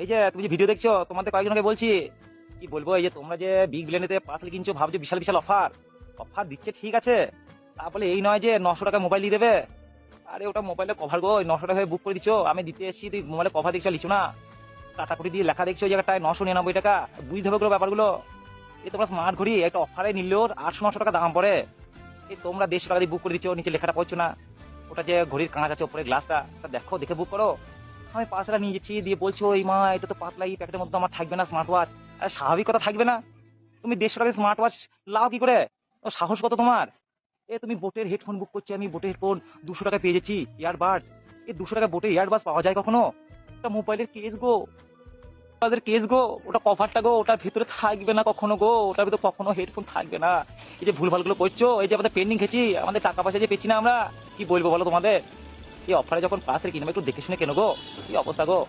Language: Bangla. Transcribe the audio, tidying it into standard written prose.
এই যে তুমি যে ভিডিও দেখছো, তোমাদের কয়েকজনকে বলছি, কি বলবো, এই যে তোমরা যে বিগ বিলিয়নেতে পার্সেল কিনছো, ভাবছো বিশাল বিশাল অফার অফার দিচ্ছে, ঠিক আছে, তারপরে এই নয় যে 900 টাকা মোবাইল দিয়ে দেবে। আরে ওটা মোবাইলের কভার গো, 900 টাকা বুক করে দিচ্ছ, আমি দিতে এসেছি, তুই মোবাইলের কভার দেখছো, লিচু না কাটাকুটি দিয়ে লেখা দেখছো ওই জায়গাটায় 999 টাকা। বুঝতে হবে গুলো ব্যাপারগুলো। এই তোমরা স্মার্ট ঘড়ি একটা অফারে নিলেও 800-900 টাকা দাম পড়ে, এই তোমরা 150 টাকা দিয়ে বুক করে দিচ্ছ, নিচে লেখাটা পড়ছো না, ওটা যে ঘড়ির কাঁচ আছে উপরে গ্লাসটা, ওটা দেখো, দেখে বুক করো। আমি পার্সেলটা নিয়ে যাচ্ছি, দিয়ে বলছো এই মা এটা তো পাতলা, এই প্যাকেটের মধ্যে আমার থাকবে না স্মার্ট ওয়াচ। আরে স্বাভাবিক কথা, থাকবে না? তুমি 150 টাকা স্মার্ট ওয়াচ লাও কি করে? ও সাহস কত তোমার? এ তুমি বোটের হেডফোন বুক করছি, আমি বোটের হেডফোন 200 টাকা পেয়ে যাচ্ছি, ইয়ারবাডস। এই 200 টাকা বোটের ইয়ারবাডস পাওয়া যায় কখনো? ওটা মোবাইলের কেস গো, ওদের কেস গো, ওটা কভারটা গো, ওটার ভিতরে থাকবে না কখনো গো, ওটার ভিতরে কখনো হেডফোন থাকবে না। এই যে ভুলভাল গুলো করছো, এই যে আমাদের পেন্ডিং খেছি, আমাদের টাকা পয়সা যে পেছি না আমরা, কি বলবো বলো তোমাদের? এই অফারে যখন পার্সেল কিনবে একটু দেখে শুনে কেন গো, কি অবস্থা গো।